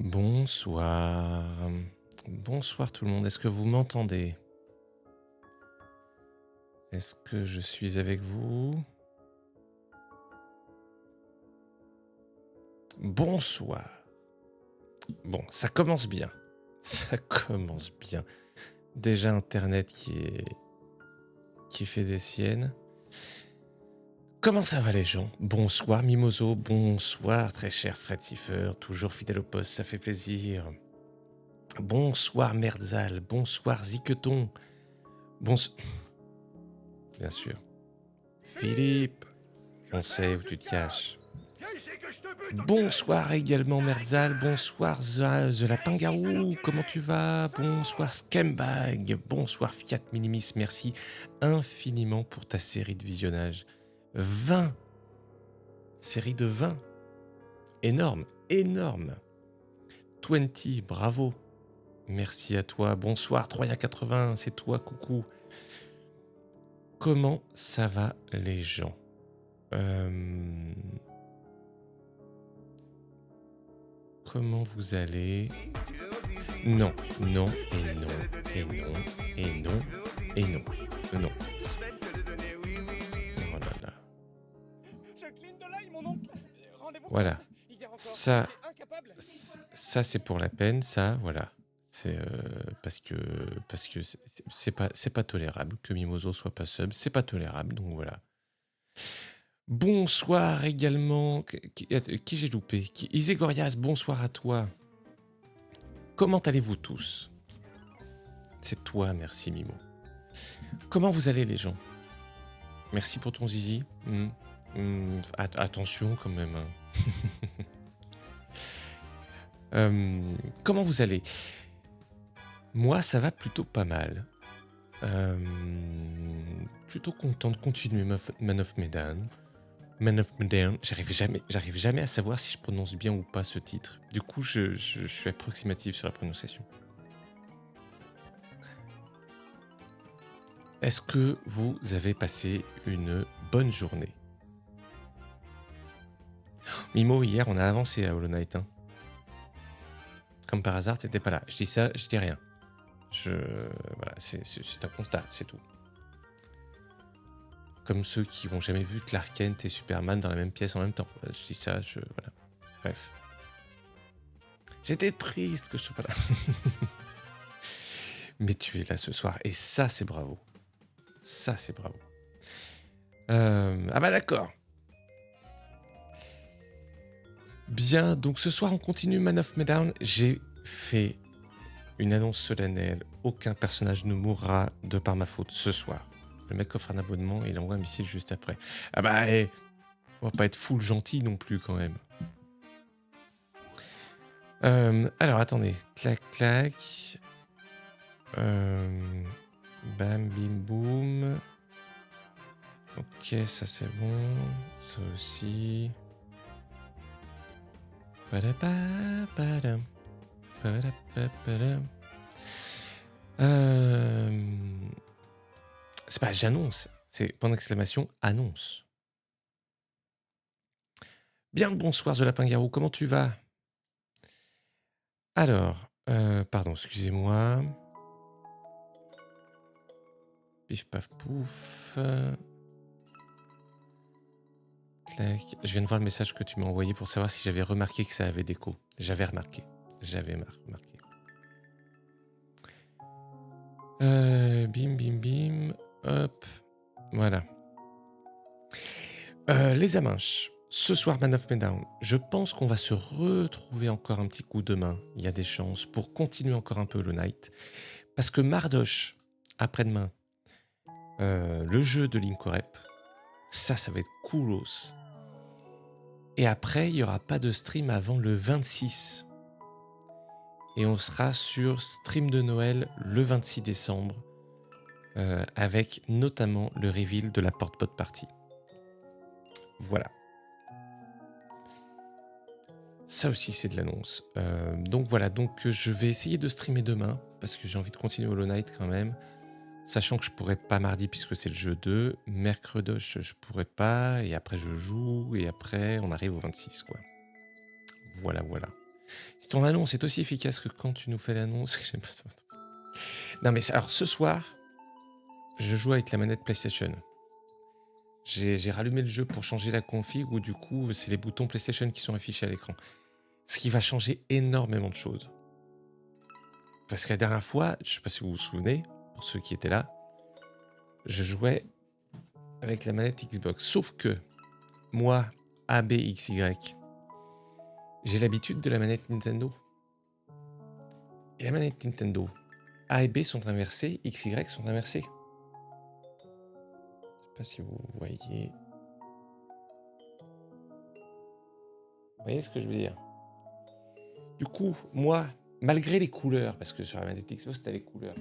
Bonsoir. Bonsoir tout le monde. Est-ce que vous m'entendez? Est-ce que je suis avec vous? Bonsoir. Bon, ça commence bien. Ça commence bien. Déjà Internet qui fait des siennes. Comment ça va les gens? Bonsoir Mimoso, bonsoir très cher Fred Siffer, toujours fidèle au poste, ça fait plaisir. Bonsoir Merdzal, bonsoir Ziqueton. Bonsoir... Bien sûr. Philippe, on sait où tu te caches. Bonsoir également Merdzal, bonsoir The Lapin-Garou, comment tu vas? Bonsoir Scambag, bonsoir Fiat Minimis, merci infiniment pour ta série de visionnage. 20 série de 20. Énorme, énorme. 20, bravo. Merci à toi. Bonsoir, Troya80, c'est toi, coucou. Comment ça va, les gens? Comment vous allez? Non, non, et non, et non, et non, et non, non. Oh là là. Voilà. Ça c'est pour la peine, ça, voilà. C'est parce que c'est pas tolérable que Mimoso soit pas sub, c'est pas tolérable, donc voilà. Bonsoir également. Qui j'ai loupé? Isegorias, bonsoir à toi. Comment allez-vous tous? C'est toi, merci Mimo. Comment vous allez les gens? Merci pour ton zizi. Attention quand même. Comment vous allez? Moi, ça va plutôt pas mal. Plutôt content de continuer Man of Medan. Man of Medan. J'arrive jamais à savoir si je prononce bien ou pas ce titre. Du coup, je suis approximatif sur la prononciation. Est-ce que vous avez passé une bonne journée? Mimo, hier, on a avancé à Hollow Knight. Hein. Comme par hasard, t'étais pas là. Je dis ça, je dis rien. Voilà, c'est un constat, c'est tout. Comme ceux qui n'ont jamais vu Clark Kent et Superman dans la même pièce en même temps. Je dis ça, voilà. Bref. J'étais triste que je sois pas là. Mais tu es là ce soir, et ça, c'est bravo. Ça, c'est bravo. Ah bah d'accord. Bien, donc ce soir, on continue Man of Medan. J'ai fait une annonce solennelle. Aucun personnage ne mourra de par ma faute ce soir. Le mec offre un abonnement et il envoie un missile juste après. Ah bah, on va pas être full gentil non plus quand même. Alors, attendez. Clac, clac. Bam, bim, boum. Ok, ça c'est bon. Ça aussi. Padam. C'est pas j'annonce, c'est point d'exclamation annonce. Bien le bonsoir The Lapin-Garou, comment tu vas? Alors, pardon, excusez-moi. Pif paf pouf. Clac. Je viens de voir le message que tu m'as envoyé pour savoir si j'avais remarqué que ça avait d'écho. J'avais remarqué. Bim, bim, bim. Hop. Voilà. Les Aminches. Ce soir, Man of Medan, je pense qu'on va se retrouver encore un petit coup demain. Il y a des chances pour continuer encore un peu le night. Parce que Mardoche, après-demain, le jeu de Linkorep, ça va être coolos. Et après, il n'y aura pas de stream avant le 26. Et on sera sur stream de Noël le 26 décembre, avec notamment le reveal de la porte-pot party. Voilà. Ça aussi, c'est de l'annonce. Donc voilà, je vais essayer de streamer demain, parce que j'ai envie de continuer Hollow Knight quand même, sachant que je pourrais pas mardi, puisque c'est le jeu 2, mercredi, je pourrais pas, et après je joue, et après on arrive au 26, quoi. Voilà. Si ton annonce est aussi efficace que quand tu nous fais l'annonce... j'aime pas ça. Non mais alors ce soir, je joue avec la manette PlayStation. J'ai rallumé le jeu pour changer la config où du coup c'est les boutons PlayStation qui sont affichés à l'écran. Ce qui va changer énormément de choses. Parce que la dernière fois, je sais pas si vous vous souvenez, pour ceux qui étaient là, je jouais avec la manette Xbox. Sauf que moi, ABXY, j'ai l'habitude de la manette Nintendo. Et la manette Nintendo, A et B sont inversées, XY sont inversées. Je sais pas si vous voyez. Vous voyez ce que je veux dire? Du coup, moi, malgré les couleurs, parce que sur la manette Xbox, t'as les couleurs,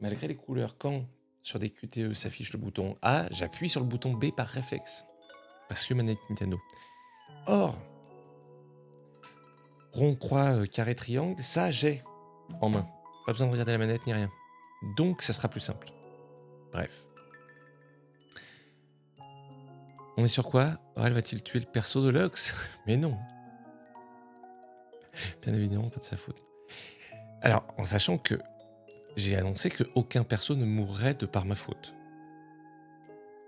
malgré les couleurs, quand sur des QTE s'affiche le bouton A, j'appuie sur le bouton B par réflexe. Parce que manette Nintendo. Or, rond, croix, carré, triangle, ça j'ai en main. Pas besoin de regarder la manette ni rien. Donc ça sera plus simple. Bref. On est sur quoi? Aurel va-t-il tuer le perso de Lux? Mais non. Bien évidemment, pas de sa faute. Alors, en sachant que j'ai annoncé qu'aucun perso ne mourrait de par ma faute.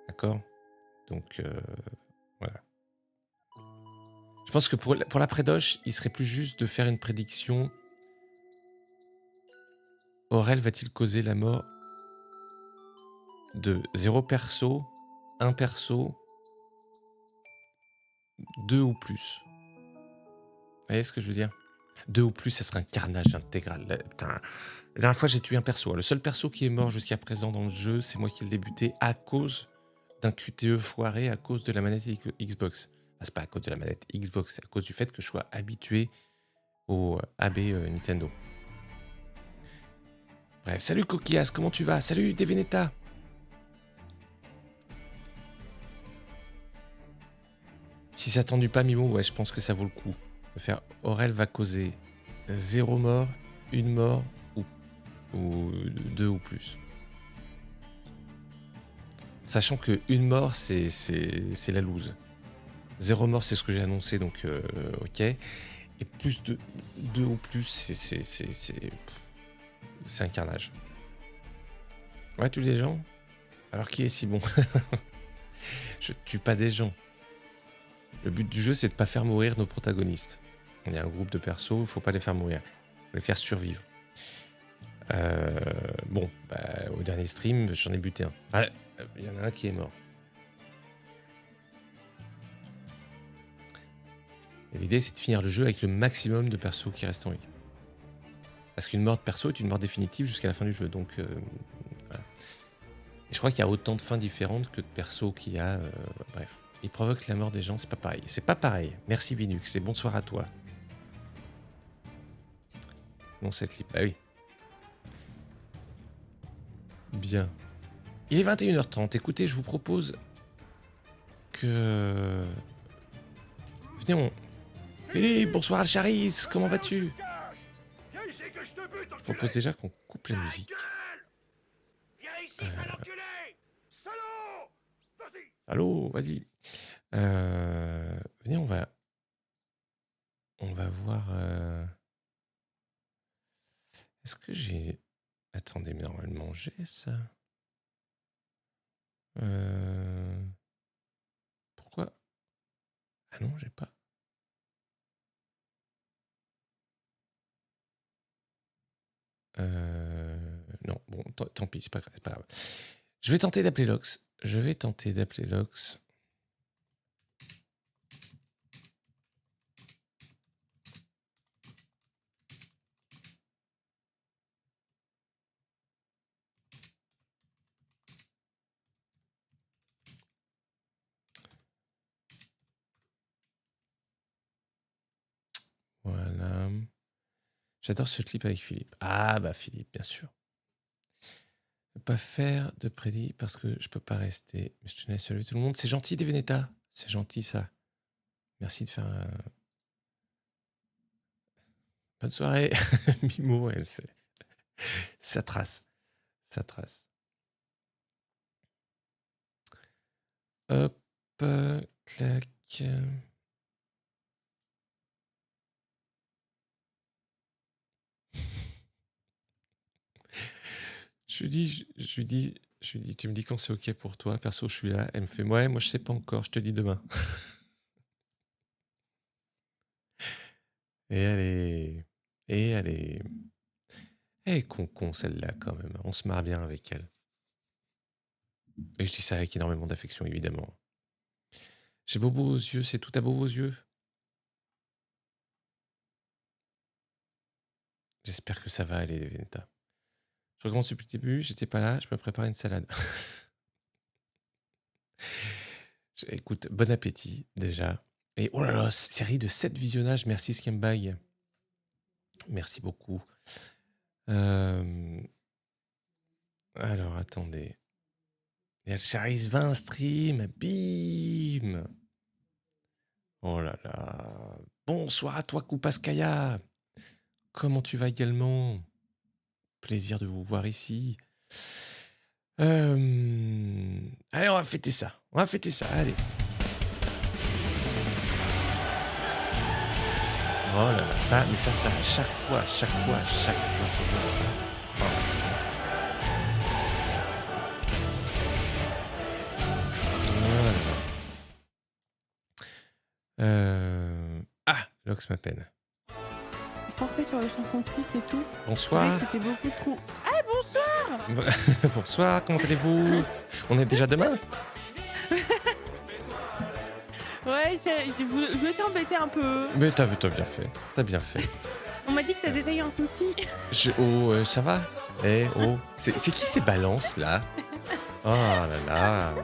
D'accord? Donc, voilà. Je pense que pour la prédoche, il serait plus juste de faire une prédiction. Aurel va-t-il causer la mort de 0 perso, 1 perso, 2 ou plus? Vous voyez ce que je veux dire? 2 ou plus, ça serait un carnage intégral. Putain. La dernière fois, j'ai tué un perso. Le seul perso qui est mort jusqu'à présent dans le jeu, c'est moi qui l'ai buté à cause d'un QTE foiré, à cause de la manette Xbox. Ah, c'est pas à cause de la manette Xbox, c'est à cause du fait que je sois habitué au AB Nintendo. Bref, salut Coquillas, comment tu vas? Salut Deveneta. Si ça tendu pas Mimo, ouais, je pense que ça vaut le coup de faire Aurel va causer 0 mort, 1 mort ou 2 ou plus. Sachant que 1 mort, c'est la loose. 0 mort, c'est ce que j'ai annoncé, donc ok. Et plus de 2 ou plus, c'est un carnage. Ouais, tu des gens? Alors qui est si bon? Je tue pas des gens. Le but du jeu, c'est de pas faire mourir nos protagonistes. On est un groupe de persos, il faut pas les faire mourir. Faut les faire survivre. Bon, bah, au dernier stream, j'en ai buté un. Ah, il y en a un qui est mort. Et l'idée, c'est de finir le jeu avec le maximum de persos qui restent en vie. Parce qu'une mort de perso est une mort définitive jusqu'à la fin du jeu. Donc, voilà. Et je crois qu'il y a autant de fins différentes que de persos qu'il y a. Bref. Il provoque la mort des gens, c'est pas pareil. C'est pas pareil. Merci Vinux et bonsoir à toi. Non, cette libre. Bah oui. Bien. Il est 21h30. Écoutez, je vous propose que... Venez, on... Philippe, bonsoir Alcharis, comment vas-tu? Je propose déjà qu'on coupe la musique. Allô, vas-y. Venez, on va voir... Est-ce que j'ai... Attendez, mais normalement j'ai ça. Pourquoi? Ah non, j'ai pas. Non, bon, tant pis, c'est pas grave. Je vais tenter d'appeler Lox. Voilà. J'adore ce clip avec Philippe. Ah bah Philippe, bien sûr. Je peux pas faire de prédit parce que je peux pas rester. Mais je tenais à saluer tout le monde. C'est gentil, Deveneta. C'est gentil, ça. Merci de faire... Bonne soirée. Mimo, elle, ça trace. Ça trace. Hop, clac. je lui dis, tu me dis quand c'est OK pour toi. Perso, je suis là. Elle me fait, ouais, moi, je sais pas encore. Je te dis demain. Et elle est, et elle est con celle-là quand même. On se marre bien avec elle. Et je dis ça avec énormément d'affection, évidemment. J'ai beau aux yeux, c'est tout à beau aux yeux. J'espère que ça va aller, Veneta. Je recommence depuis le début, j'étais pas là, je me prépare une salade. Écoute, bon appétit déjà. Et oh là là, série de 7 visionnages, merci Scambag. Merci beaucoup. Alors, attendez. Il y a le Charis 20 stream, bim. Oh là là. Bonsoir à toi, Koupaskaya. Comment tu vas également? Plaisir de vous voir ici. Allez, on va fêter ça. On va fêter ça, allez. Oh là là, ça, mais ça, à chaque fois, c'est comme ça. Oh. Voilà. Ah, Lox m'appelle. Je pensais sur les chansons tristes et tout. Bonsoir. C'était beaucoup trop. Ah, bonsoir. Bonsoir, comment allez-vous? On est déjà demain? Ouais, je voulais t'embêter un peu. Mais t'as bien fait. T'as bien fait. On m'a dit que t'as déjà eu un souci. Ça va? Oh. C'est qui ces balances là? Oh là là.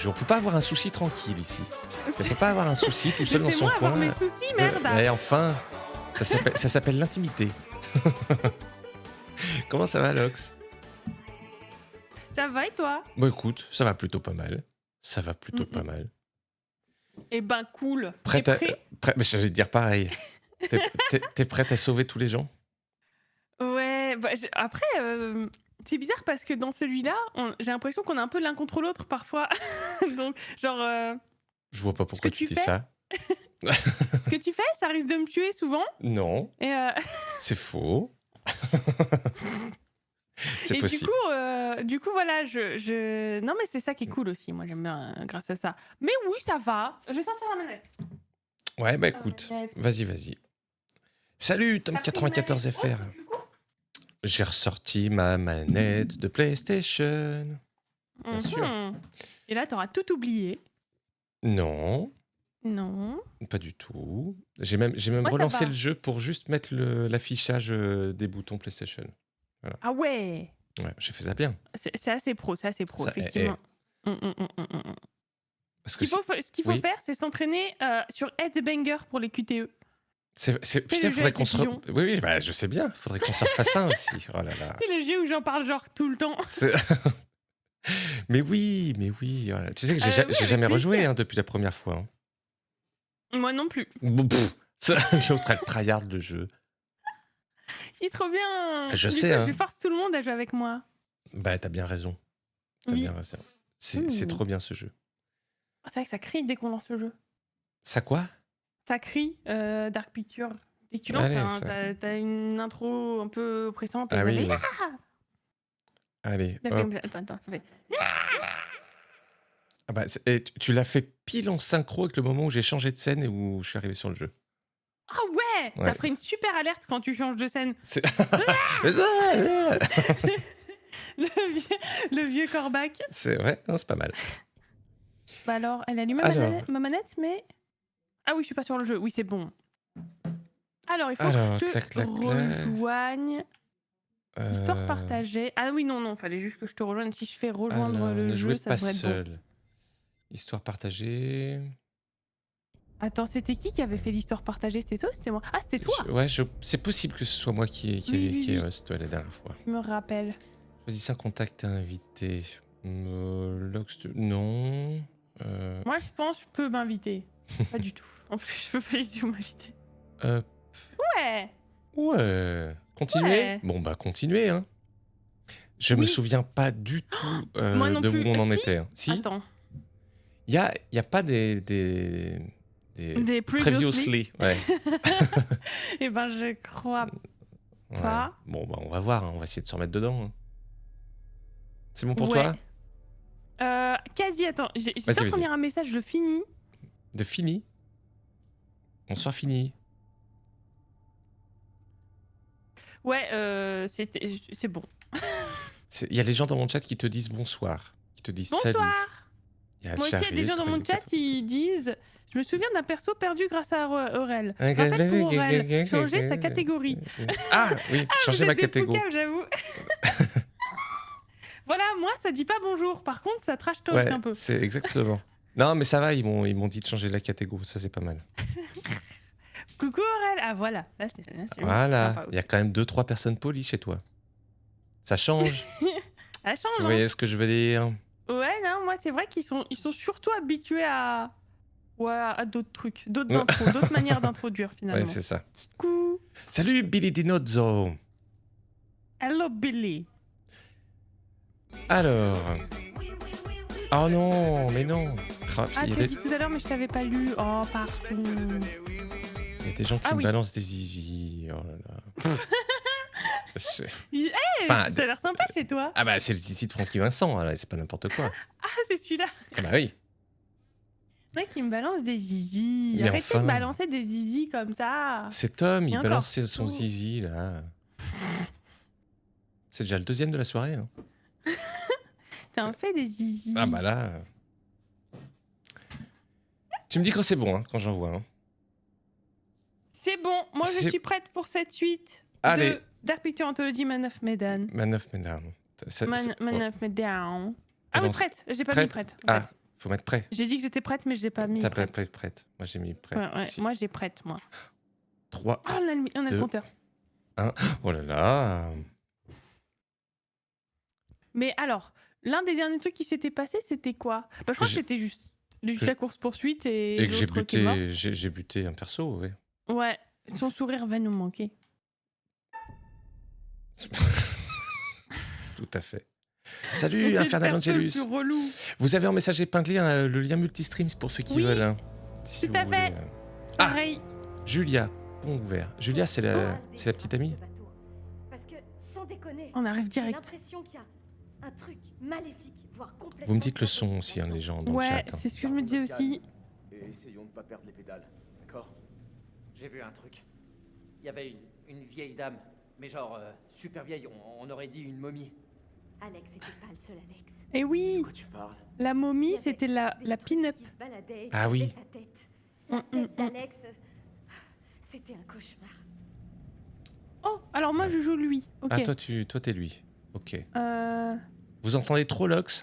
On peut pas avoir un souci tranquille ici. On peut pas avoir un souci tout seul dans son coin. Avoir mes soucis, merde. Et enfin, ça s'appelle l'intimité. Comment ça va, Lox? Ça va et toi? Bon, écoute, ça va plutôt pas mal. Ça va plutôt pas mal. Eh ben, cool. Prête mais j'allais te dire pareil. T'es prête à sauver tous les gens? Ouais, bah, après, c'est bizarre parce que dans celui-là, j'ai l'impression qu'on est un peu l'un contre l'autre parfois. Donc, genre. Je vois pas pourquoi tu dis ça. Ce que tu fais, ça risque de me tuer souvent. Non. Et c'est faux. C'est possible. Du coup, voilà, non, mais c'est ça qui est cool aussi. Moi, j'aime bien grâce à ça. Mais oui, ça va. Je vais sortir la manette. Ouais, bah écoute, vas-y. Salut, Tom94FR. J'ai ressorti ma manette de PlayStation. Bien sûr. Et là, t'auras tout oublié. Non. Non. Pas du tout. J'ai même relancé le jeu pour juste mettre l'affichage des boutons PlayStation. Voilà. Ah ouais. Ouais, j'ai fait ça bien. C'est assez pro, effectivement. Parce que ce qu'il faut faire, c'est s'entraîner sur Headbanger pour les QTE. Putain, faudrait qu'on se... Oui, bah, je sais bien. Faudrait qu'on se refasse ça aussi. Oh là là. C'est le jeu où j'en parle genre tout le temps. mais oui. Voilà. Tu sais que j'ai jamais rejoué depuis la première fois. Hein. Moi non plus. L'autre, elle tryhard le jeu. Il est trop bien. Je sais. Hein. Je force tout le monde à jouer avec moi. Bah, t'as bien raison. Bien raison. C'est trop bien ce jeu. C'est vrai que ça crie dès qu'on lance le jeu. Ça quoi? Ça crie, Dark Pictures. Dès que tu lances, t'as une intro un peu oppressante. Ah oui. Allez. Attends, ça fait. Ah bah, tu l'as fait pile en synchro avec le moment où j'ai changé de scène et où je suis arrivé sur le jeu. Ah ouais, ça ferait une super alerte quand tu changes de scène. le vieux corbac. C'est vrai, c'est pas mal. Bah alors, elle allume ma manette, mais... Ah oui, je suis pas sur le jeu. Oui, c'est bon. Alors, il faut que je te rejoigne. Histoire partagée. Ah oui, non, fallait juste que je te rejoigne. Si je fais rejoindre le jeu, ça devrait être bon. Histoire partagée... Attends, c'était qui avait fait l'histoire partagée? C'était toi ou c'était moi? Ah, c'était toi. Ouais, c'est possible que ce soit moi qui ai host la dernière fois. Je me rappelle. Choisis un contact à inviter. Non. Moi, je pense que je peux m'inviter. Pas du tout. En plus, je peux pas du tout m'inviter. Ouais. Continuez. Bon, bah, continuez, hein. Je me souviens pas du tout de où on en était. Hein. Si. Attends. Il y a pas des previously. Ouais. Eh ben, je crois pas. Bon, bah, on va voir. Hein. On va essayer de se remettre dedans. Hein. C'est bon pour Ouais. toi? Quasi, attends, j'étais en Vas-y, train de vas-y. lire un message, je finis. De fini? Bonsoir fini. Ouais, c'est bon. Il y a les gens dans mon chat qui te disent bonsoir, qui te disent salut. Bonsoir! Il y a Moi aussi, il y a des gens dans mon chat qui disent je me souviens d'un perso perdu grâce à Aurel. Rappel pour Aurel, changer sa catégorie. Ah oui, Ah, changer vous ma êtes des catégorie. poucaves, j'avoue. Voilà, moi, ça dit pas bonjour. Par contre, ça trash talk Ouais, un peu. c'est exactement. Non, mais ça va, ils m'ont dit de changer la catégorie, ça c'est pas mal. Coucou Aurel. Ah voilà, là, c'est Voilà, sympa. il y a quand même 2-3 personnes polies chez toi. Ça change. Ça change, Tu hein. voyez ce que je veux dire? Ouais, non, moi, c'est vrai qu'ils sont surtout habitués à d'autres trucs, d'autres intros, d'autres manières d'introduire finalement. Ouais, c'est ça. Coucou. Salut Billy Dinozzo. Hello Billy. Alors. Oh non, mais non. Ah, tu l'as dit tout à l'heure, mais je t'avais pas lu. Oh, pardon. Il y a des gens qui me balancent des zizi. Oh là là. Hey, enfin, ça a l'air sympa chez toi. Ah bah c'est le zizi de Francky Vincent, là, c'est pas n'importe quoi. Ah, c'est celui-là. Ah bah oui. C'est vrai qu'il me balance des zizi. Mais arrêtez de balancer des zizi comme ça. C'est Tom, il balance son zizi là. C'est déjà le deuxième de la soirée. Hein. T'as fait des zizi. Ah bah là. Tu me dis quand c'est bon, hein, quand j'en vois. Hein. C'est bon, moi je suis prête pour cette suite. Allez. De Dark Picture Anthology Man of Medan. Man of Medan. Man of Medan. Ah oui, prête. J'ai pas mis prête. Ah, faut mettre prêt. J'ai dit que j'étais prête, mais je l'ai pas mis. T'as prête. Moi j'ai mis prêt. Ouais, moi j'ai prête, moi. 3. Oh, on a le compteur. 1. Oh là là. Mais alors, l'un des derniers trucs qui s'était passé, c'était quoi? Bah, je crois que c'était juste la course-poursuite et que j'ai buté un perso, ouais. Ouais, son sourire va nous manquer. Tout à fait. Salut, Infernal Angelus. Vous avez en message épinglé le lien multistream pour ceux qui veulent. Hein, si tout à fait. Pareil. Julia, pont ouvert. Julia, c'est la petite amie. Parce que, sans déconner, on arrive direct. J'ai l'impression qu'il y a un truc maléfique, voire complètement... Vous me dites le son aussi, hein, les gens dans le chat. Ouais, c'est ce que je me dis aussi. Et essayons de pas perdre les pédales, d'accord? J'ai vu un truc. Il y avait une vieille dame, mais genre super vieille, on aurait dit une momie. Alex était pas le seul Alex. Et oui, tu parles? La momie, c'était la pin-up. Ah oui. La tête d'Alex, c'était un cauchemar. Oh, alors moi je joue lui. Okay. Ah, toi t'es lui. Ok. Vous entendez trop Lox?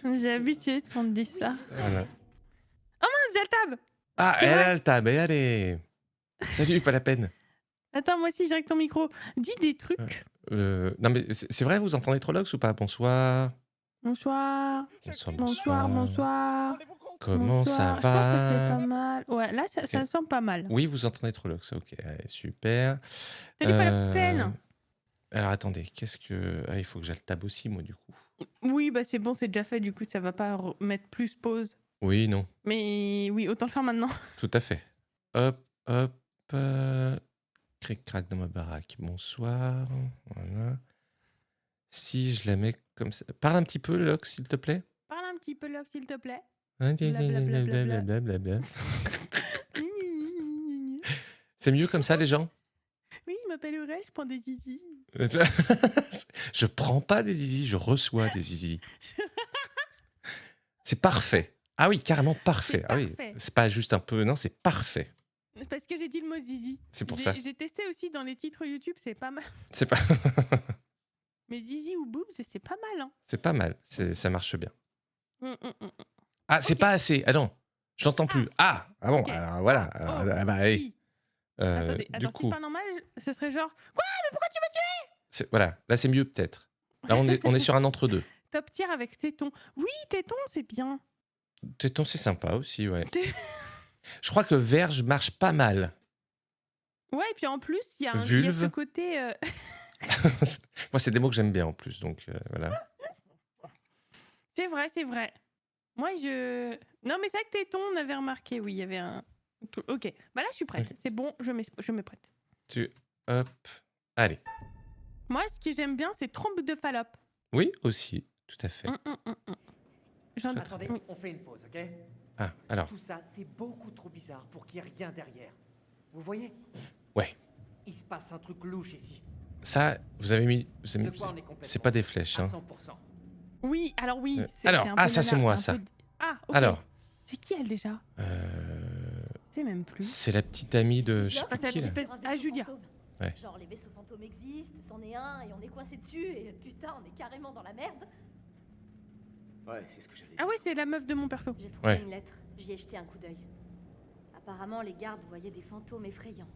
J'ai l'habitude qu'on te dise ça. Voilà. Oh mince, j'ai le tab. Ah, elle a le tab, allez. Salut, pas la peine. Attends, moi aussi j'ai avec ton micro. Dis des trucs. Non mais c'est vrai, vous entendez trop Lox ou pas? Bonsoir. Bonsoir. Bonsoir. Comment ça va? Je pense que c'est pas mal. Ouais, là ça sent pas mal. Oui, vous entendez trop Lox, ok, allez, super. Ça dit pas la peine. Alors attendez, qu'est-ce que... Ah, il faut que j'aille le tab aussi, moi, du coup. Oui, bah c'est bon, c'est déjà fait, du coup, ça va pas mettre plus pause. Oui, non. Mais oui, autant le faire maintenant. Tout à fait. Hop. Cric-crac dans ma baraque. Bonsoir. Voilà. Si je la mets comme ça... Parle un petit peu, Lox, s'il te plaît. Parle un petit peu, Lox, s'il te plaît. C'est mieux comme ça, les gens? Oui, je m'appelle Aurel, je prends des zizi. Je prends pas des zizi, je reçois des zizi. C'est parfait. Ah oui, carrément parfait. Ah oui, c'est pas juste un peu, non, c'est parfait. Parce que j'ai dit le mot zizi. C'est pour ça. J'ai testé aussi dans les titres YouTube, c'est pas mal. C'est pas. Mais zizi ou boobs, c'est pas mal. Hein. C'est pas mal, ça marche bien. Ah, c'est pas assez. Ah non, je l'entends plus. Ah bon, alors voilà. Alors, bah, hey. Attendez, du coup, si pas normal, ce serait genre quoi? Mais pourquoi tu m'as tué? Voilà, là c'est mieux peut-être. Là on est sur un entre-deux. Top tier avec téton. Oui, téton, c'est bien. Téton, c'est sympa aussi, ouais. Je crois que verge marche pas mal. Ouais, et puis en plus, il y a ce côté. Moi, c'est des mots que j'aime bien en plus, donc voilà. C'est vrai. Moi, non, mais c'est vrai que téton, on avait remarqué, oui, il y avait un. Ok, bah là, je suis prête. Okay. C'est bon, je mets prête. Hop, allez. Moi, ce que j'aime bien, c'est trompe de Fallope. Oui, aussi, tout à fait. Attendez, on fait une pause, ok? Ah, alors. Tout ça, c'est beaucoup trop bizarre pour qu'il n'y ait rien derrière. Vous voyez? Ouais. Il se passe un truc louche ici. Ça, vous avez mis... C'est pas des flèches, hein. Oui, alors oui. Alors, un peu ça c'est moi, ça. Ah, ok. Alors. C'est qui elle déjà? Je sais même plus. C'est la petite amie de... Je sais plus qui, là. Ah, Julia. Ouais. Genre les vaisseaux fantômes existent, c'en est un et on est coincé dessus et putain on est carrément dans la merde. Ouais, c'est ce que j'allais Ah oui, c'est la meuf de mon perso. J'ai trouvé une lettre, j'y ai jeté un coup d'œil. Apparemment les gardes voyaient des fantômes effrayants.